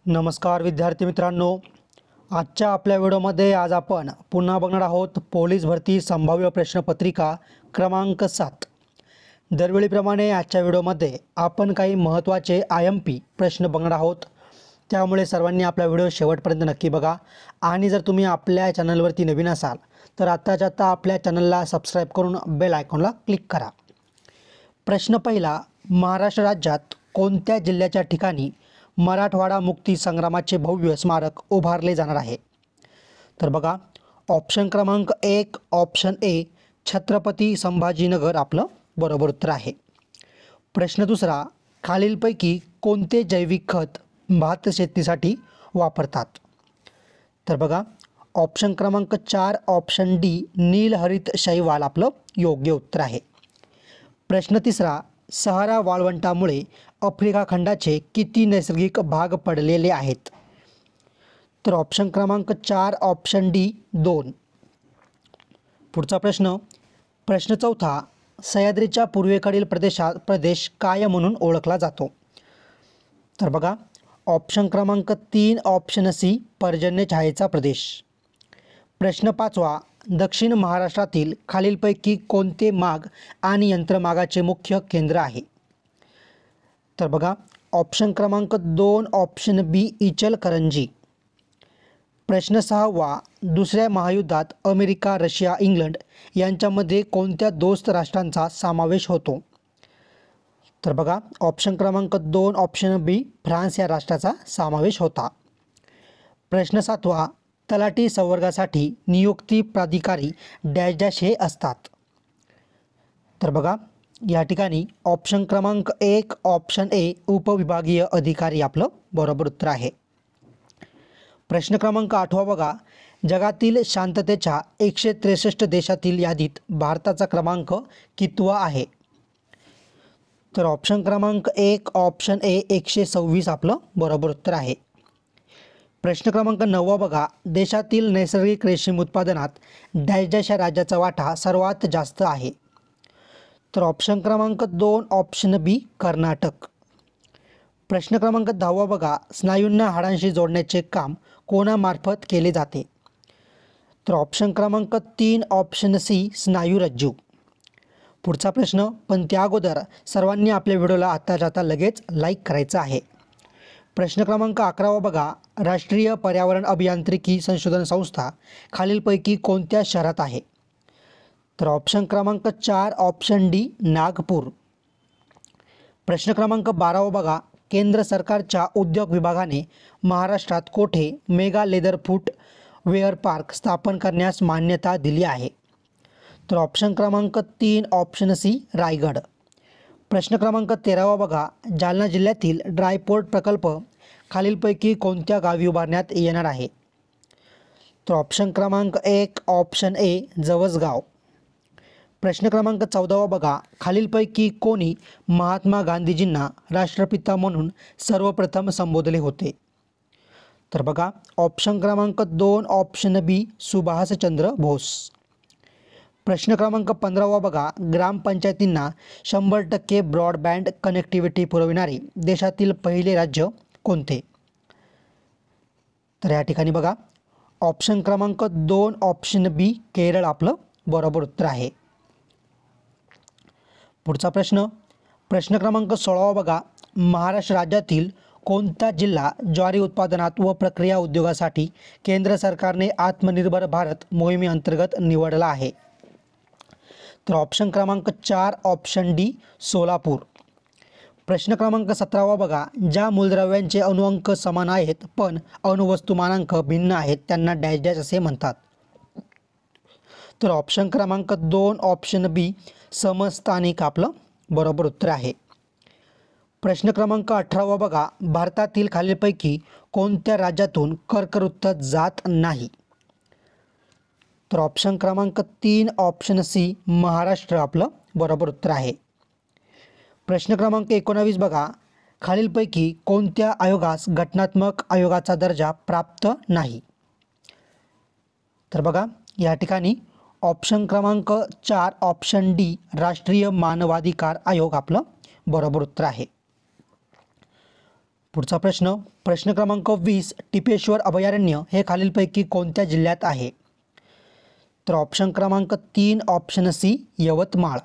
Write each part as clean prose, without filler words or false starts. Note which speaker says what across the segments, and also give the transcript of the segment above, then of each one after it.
Speaker 1: नमस्कार विद्यार्थी मित्रांनो, आजच्या आपल्या व्हिडिओमध्ये आज आपण पुन्हा बघणार आहोत पोलीस भरती संभाव्य प्रश्नपत्रिका क्रमांक 7। दरवेळीप्रमाणे आजच्या व्हिडिओमध्ये आपण काही महत्त्वाचे IMP प्रश्न बघणार आहोत, त्यामुळे सर्वांनी आपला व्हिडिओ शेवटपर्यंत नक्की बघा। आणि जर तुम्ही आपल्या चॅनलवरती नवीन असाल तर आत्ताच्या आत्ता आपल्या चॅनलला सबस्क्राईब करून बेल आयकॉनला क्लिक करा। प्रश्न पहिला, महाराष्ट्र राज्यात कोणत्या जिल्ह्याच्या ठिकाणी मराठवाडा मुक्ती संग्रामाचे भव्य स्मारक उभारले जाणार आहे? तर बघा, ऑप्शन क्रमांक 1 ऑप्शन ए छत्रपती संभाजीनगर आपलं बरोबर उत्तर आहे। प्रश्न दुसरा, खालीलपैकी कोणते जैविक खत भात शेतीसाठी वापरतात? तर बघा, ऑप्शन क्रमांक 4 ऑप्शन डी नीलहरित शैवाल आपलं योग्य उत्तर आहे। प्रश्न तिसरा, सहारा वाळवंटामुळे आफ्रिका खंडाचे किती नैसर्गिक भाग पडलेले आहेत? तर ऑप्शन क्रमांक 4 ऑप्शन डी 2। पुढचा प्रश्न चौथा, सह्याद्रीच्या पूर्वेकडील प्रदेश काय म्हणून ओळखला जातो? तर बघा, ऑप्शन क्रमांक 3 ऑप्शन सी पर्जन्य छायेचा प्रदेश। प्रश्न पाचवा, दक्षिण महाराष्ट्रातील खालीलपैकी कोणते माग आणि यंत्रमागाचे मुख्य केंद्र आहे? तर बघा, ऑप्शन क्रमांक 2 ऑप्शन बी इचलकरंजी। प्रश्न सहावा, दुसऱ्या महायुद्धात अमेरिका, रशिया, इंग्लंड यांच्यामध्ये कोणत्या दोस्त राष्ट्रांचा समावेश होतो? तर बघा, ऑप्शन क्रमांक 2 ऑप्शन बी फ्रान्स या राष्ट्राचा समावेश होता। प्रश्न सातवा, तलाठी संवर्गासाठी नियुक्ती प्राधिकारी डॅश डॅश हे असतात? तर बघा, या ठिकाणी ऑप्शन क्रमांक 1 ऑप्शन ए उपविभागीय अधिकारी आपलं बरोबर उत्तर आहे। प्रश्न क्रमांक 8 बघा, जगातील शांततेच्या 163 देशातील यादीत भारताचा क्रमांक कितवा आहे? तर ऑप्शन क्रमांक 1 ऑप्शन ए 126 आपलं बरोबर उत्तर आहे। प्रश्न क्रमांक 9 बघा, देशातील नैसर्गिक रेशीम उत्पादनात डॅश डॅश या राज्याचा वाटा सर्वात जास्त आहे? तर ऑप्शन क्रमांक 2 ऑप्शन बी कर्नाटक। प्रश्न क्रमांक 10 बघा, स्नायूंना हाडांशी जोडण्याचे काम कोणामार्फत केले जाते? तर ऑप्शन क्रमांक 3 ऑप्शन सी स्नायुरज्जू। पुढचा प्रश्न, पण त्या अगोदर सर्वांनी आपल्या व्हिडिओला आत्ताच्या आता लगेच लाईक करायचं आहे। प्रश्न क्रमांक 11 बघा, राष्ट्रीय पर्यावरण अभियांत्रिकी संशोधन संस्था खालीलपैकी कोणत्या शहरात आहे? तर ऑप्शन क्रमांक 4 ऑप्शन डी नागपूर। प्रश्न क्रमांक 12 बघा, केंद्र सरकारच्या उद्योग विभागाने महाराष्ट्रात कोठे मेगा लेदर फुटवेअर पार्क स्थापन करण्यास मान्यता दिली आहे? तर ऑप्शन क्रमांक 3 ऑप्शन सी रायगड। प्रश्न क्रमांक 13 बघा, जालना जिल्ह्यातील ड्रायपोर्ट प्रकल्प खालीलपैकी कोणत्या गावी उभारण्यात येणार आहे? तर ऑप्शन क्रमांक 1 ऑप्शन ए जवसगाव। प्रश्न क्रमांक 14 बघा, खालीलपैकी कोणी महात्मा गांधीजींना राष्ट्रपिता म्हणून सर्वप्रथम संबोधले होते? तर बघा, ऑप्शन क्रमांक 2 ऑप्शन बी सुभाषचंद्र बोस। प्रश्न क्रमांक 15 बघा, ग्रामपंचायतींना 100% ब्रॉडबँड कनेक्टिव्हिटी पुरविणारे देशातील पहिले राज्य कोणते? तर या ठिकाणी बघा, ऑप्शन क्रमांक 2 ऑप्शन बी केरळ आपलं बरोबर उत्तर आहे। पुढचा प्रश्न क्रमांक 16 बघा, महाराष्ट्र राज्यातील कोणता जिल्हा ज्वारी उत्पादनात व प्रक्रिया उद्योगासाठी केंद्र सरकारने आत्मनिर्भर भारत मोहिमेअंतर्गत निवडला आहे? तर ऑप्शन क्रमांक 4 ऑप्शन डी सोलापूर। प्रश्न क्रमांक 17 बघा, ज्या मूलद्रव्यांचे अणुअंक समान आहेत पण अणुवस्तुमानांक भिन्न आहेत त्यांना डॅश डॅश असे म्हणतात? तर ऑप्शन क्रमांक 2 ऑप्शन बी समस्थानिक आपलं बरोबर उत्तर आहे। प्रश्न क्रमांक 18 बघा, भारतातील खालीलपैकी कोणत्या राज्यातून कर्कवृत्त जात नाही? तर ऑप्शन क्रमांक 3 ऑप्शन सी महाराष्ट्र आपलं बरोबर उत्तर आहे। प्रश्न क्रमांक 19 बघा, खालीलपैकी कोणत्या आयोगास घटनात्मक आयोगाचा दर्जा प्राप्त नाही? तर बघा, या ठिकाणी ऑप्शन क्रमांक 4 ऑप्शन डी राष्ट्रीय मानवाधिकार आयोग आपलं बरोबर उत्तर आहे। पुढचा प्रश्न, प्रश्न क्रमांक 20, टिपेश्वर अभयारण्य हे खालीलपैकी कोणत्या जिल्ह्यात आहे? तर ऑप्शन क्रमांक 3 ऑप्शन सी यवतमाळ.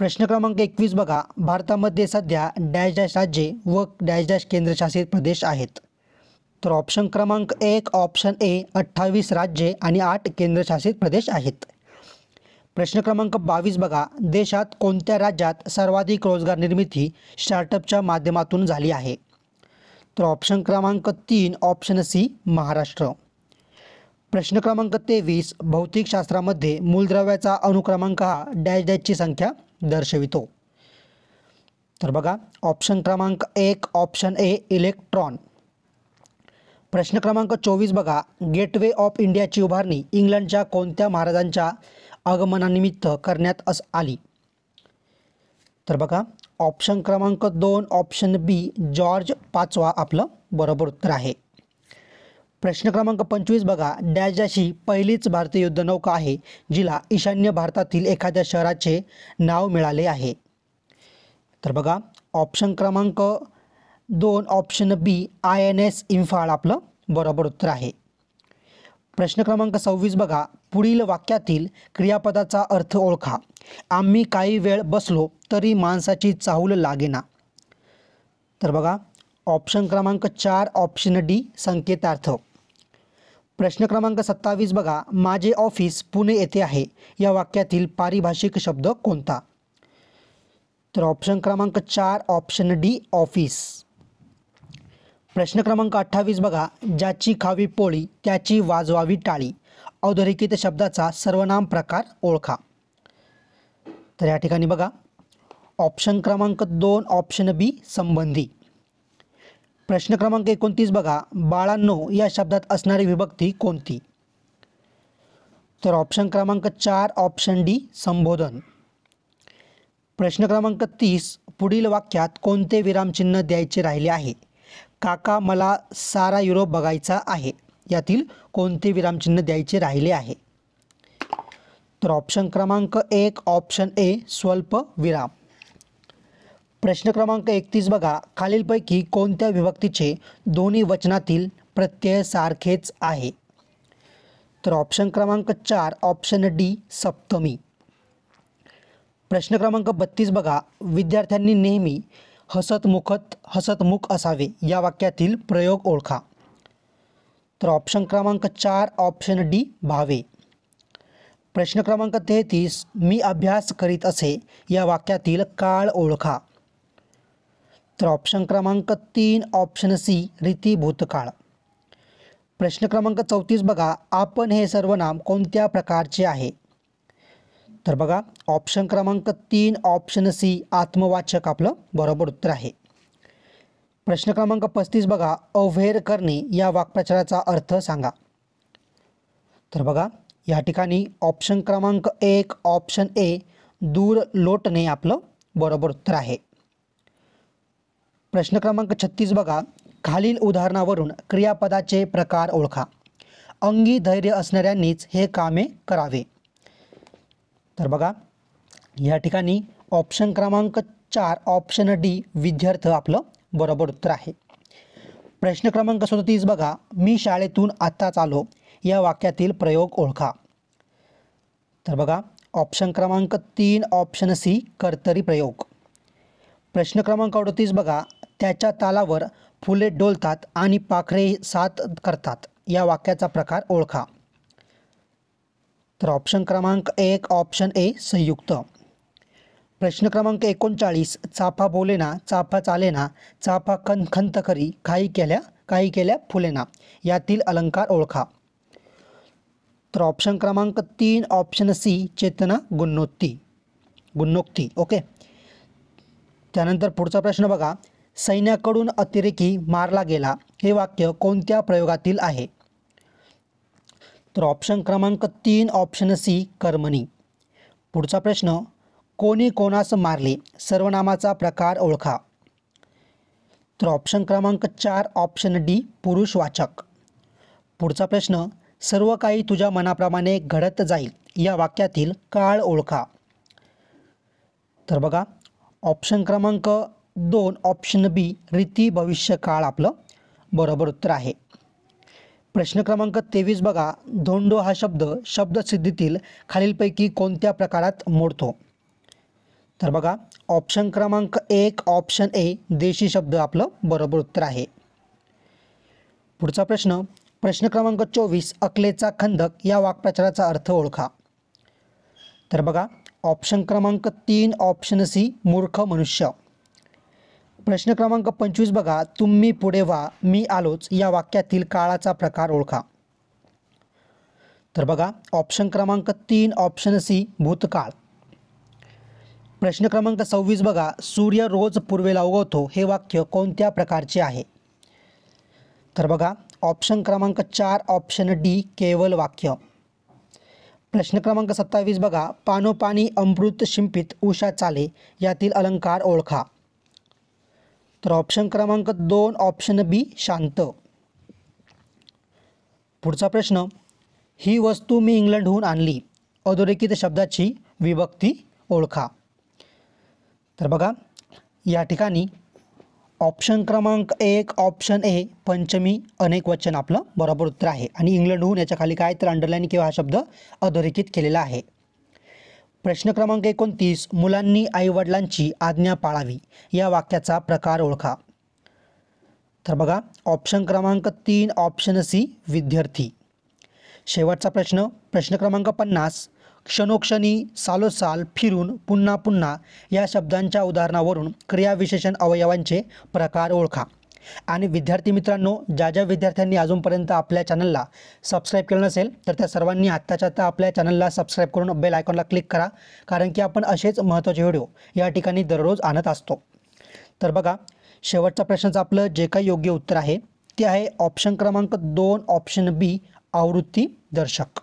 Speaker 1: प्रश्न क्रमांक 21 बघा, भारतामध्ये सध्या डॅश डॅश राज्ये व डॅश डॅश केंद्रशासित प्रदेश आहेत? तर ऑप्शन क्रमांक 1 ऑप्शन ए 28 राज्ये आणि 8 केंद्रशासित प्रदेश आहेत. प्रश्न क्रमांक 22 बघा, देशात कोणत्या राज्यात सर्वाधिक रोजगार निर्मिती स्टार्टअपच्या माध्यमातून झाली आहे? तर ऑप्शन क्रमांक 3 ऑप्शन सी महाराष्ट्र. प्रश्न क्रमांक 23, भौतिकशास्त्रामध्ये मूलद्रव्याचा अणुक्रमांक हा डॅश डॅशची संख्या दर्शवितो? तर बघा ऑप्शन क्रमांक 1 ऑप्शन ए इलेक्ट्रॉन. प्रश्न क्रमांक 24 बघा, गेटवे ऑफ इंडियाची उभारणी इंग्लंडच्या कोणत्या महाराजांच्या आगमनानिमित्त करण्यात आली? तर बघा ऑप्शन क्रमांक 2 ऑप्शन बी जॉर्ज 5वा आपलं बरोबर उत्तर आहे. प्रश्न क्रमांक 25 बघा, डॅश डॅश ही पहिलीच भारतीय युद्धनौका आहे जिला ईशान्य भारतातील एखाद्या शहराचे नाव मिळाले आहे? तर बघा ऑप्शन क्रमांक 2 ऑप्शन बी INS इम्फाळ आपलं बरोबर उत्तर आहे. प्रश्न क्रमांक 26 बघा, पुढील वाक्यातील क्रियापदाचा अर्थ ओळखा. आम्ही काही वेळ बसलो तरी माणसाची चाहूल लागेना. तर बघा ऑप्शन क्रमांक 4 ऑप्शन डी संकेतार्थ. प्रश्न क्रमांक 27 बघा, माझे ऑफिस पुणे येथे आहे या वाक्यातील पारिभाषिक शब्द कोणता? तर ऑप्शन क्रमांक 4 ऑप्शन डी ऑफिस. प्रश्न क्रमांक 28 बघा, ज्याची खावी पोळी त्याची वाजवावी टाळी अधोरेखित शब्दाचा सर्वनाम प्रकार ओळखा. तर या ठिकाणी बघा ऑप्शन क्रमांक 2 ऑप्शन बी संबंधी. प्रश्न क्रमांक 29 बघा, बाळांनो या शब्दात असणारी विभक्ती कोणती? तर ऑप्शन क्रमांक 4 ऑप्शन डी संबोधन. प्रश्न क्रमांक 30, पुढील वाक्यात कोणते विरामचिन्ह द्यायचे राहिले आहे? काका मला सारा युरोप बघायचा आहे यातील कोणते विरामचिन्ह द्यायचे राहिले आहे? तर ऑप्शन क्रमांक 1 ऑप्शन ए स्वल्प विराम. प्रश्न क्रमांक 31 बघा, खालीलपैकी कोणत्या विभक्तीचे दोन्ही वचनातील प्रत्यय सारखेच आहे? तर ऑप्शन क्रमांक 4 ऑप्शन डी सप्तमी. प्रश्न क्रमांक 32 बघा, विद्यार्थ्यांनी नेहमी हसतमुख असावे या वाक्यातील प्रयोग ओळखा. तर ऑप्शन क्रमांक 4 ऑप्शन डी भावे. प्रश्न क्रमांक 33, मी अभ्यास करीत असे या वाक्यातील काळ ओळखा. तर ऑप्शन क्रमांक 3 ऑप्शन सी रीती भूतकाळ. प्रश्न क्रमांक 34 बघा, आपण हे सर्वनाम कोणत्या प्रकारचे आहे? तर बघा ऑप्शन क्रमांक 3 ऑप्शन सी आत्मवाचक आपलं बरोबर उत्तर आहे. प्रश्न क्रमांक 35 बघा, अव्हेर करणे या वाक्प्रचाराचा अर्थ सांगा. तर बघा या ठिकाणी ऑप्शन क्रमांक 1 ऑप्शन ए दूर लोटणे आपलं बरोबर उत्तर आहे. प्रश्न क्रमांक 36 बघा, खालील उदाहरणावरून क्रियापदाचे प्रकार ओळखा. अंगी धैर्य असणाऱ्यांनीच हे कामे करावे. तर बघा या ठिकाणी ऑप्शन क्रमांक 4 ऑप्शन डी विद्यार्थ आपलं बरोबर उत्तर आहे. प्रश्न क्रमांक 37 बघा, मी शाळेतून आत्ताच आलो या वाक्यातील प्रयोग ओळखा. तर बघा ऑप्शन क्रमांक 3 ऑप्शन सी कर्तरी प्रयोग. प्रश्न क्रमांक 38 बघा, त्याच्या तालावर फुले डोलतात आणि पाखरे साथ करतात या वाक्याचा प्रकार ओळखा. तर ऑप्शन क्रमांक 1 ऑप्शन ए संयुक्त. प्रश्न क्रमांक 39, चाफा बोलेना चाफा चालेना चाफा खंत करी काही केल्या फुलेना यातील अलंकार ओळखा. तर ऑप्शन क्रमांक 3 ऑप्शन सी चेतना गुणोक्ती. ओके. त्यानंतर पुढचा प्रश्न बघा, सैन्याकडून अतिरेकी मारला गेला हे वाक्य कोणत्या प्रयोगातील आहे? तर ऑप्शन क्रमांक 3 ऑप्शन सी कर्मणी. पुढचा प्रश्न, कोणी कोणास मारले सर्वनामाचा प्रकार ओळखा. तर ऑप्शन क्रमांक 4 ऑप्शन डी पुरुषवाचक. पुढचा प्रश्न, सर्व काही तुझ्या मनाप्रमाणे घडत जाईल या वाक्यातील काळ ओळखा. तर बघा ऑप्शन क्रमांक 2 ऑप्शन बी रीती भविष्यकाळ आपलं बरोबर उत्तर आहे. प्रश्न क्रमांक 23 बघा, धोंडो हा शब्द शब्दसिद्धीतील खालीलपैकी कोणत्या प्रकारात मोडतो? तर बघा ऑप्शन क्रमांक 1 ऑप्शन ए देशी शब्द आपलं बरोबर उत्तर आहे. पुढचा प्रश्न, प्रश्न क्रमांक 24 अकलेचा खंदक या वाक्प्रचाराचा अर्थ ओळखा. तर बघा ऑप्शन क्रमांक 3 ऑप्शन सी मूर्ख मनुष्य. प्रश्न क्रमांक 25 बघा, तुम्ही पुढे व्हा मी आलोच या वाक्यातील काळाचा प्रकार ओळखा. तर बघा ऑप्शन क्रमांक 3 ऑप्शन सी भूतकाळ. प्रश्न क्रमांक 26 बघा, सूर्य रोज पूर्वेला उगवतो हे वाक्य कोणत्या प्रकारचे आहे? तर बघा ऑप्शन क्रमांक 4 ऑप्शन डी केवल वाक्य. प्रश्न क्रमांक 27 बघा, पानोपानी अमृत शिंपित उषा चाले यातील अलंकार ओळखा. तर ऑप्शन क्रमांक 2 ऑप्शन बी शांत. पुढचा प्रश्न, ही वस्तू मी इंग्लंडहून आणली अधोरेखित शब्दाची विभक्ती ओळखा. तर बघा या ठिकाणी ऑप्शन क्रमांक 1 ऑप्शन ए पंचमी अनेक वचन आपलं बरोबर उत्तर आहे आणि इंग्लंडहून याच्या खाली काय तर अंडरलाईन किंवा हा शब्द अधोरेखित केलेला आहे. प्रश्न क्रमांक 29 मुलांनी आईवडिलांची आज्ञा पाळावी या वाक्याचा प्रकार ओळखा. तर बघा ऑप्शन क्रमांक 3 ऑप्शन सी विद्यार्थी. शेवटचा प्रश्न, प्रश्न क्रमांक 50 क्षणोक्षणी सालोसाल फिरून पुन्हा पुन्हा या शब्दांच्या उदाहरणावरून क्रियाविशेषण अवयवांचे प्रकार ओळखा. आणि विद्यार्थी मित्रांनो, ज्या विद्यार्थ्यांनी अजूनपर्यंत आपल्या चॅनलला सबस्क्राईब केलं नसेल तर त्या सर्वांनी आत्ताच्या आत्ता आपल्या चॅनलला सबस्क्राईब करून बेल आयकॉनला क्लिक करा, कारण की आपण असेच महत्त्वाचे व्हिडिओ या ठिकाणी दररोज आणत असतो. तर बघा शेवटच्या प्रश्नाचं आपलं जे काही योग्य उत्तर आहे ते आहे ऑप्शन क्रमांक 2 ऑप्शन बी आवृत्ती दर्शक.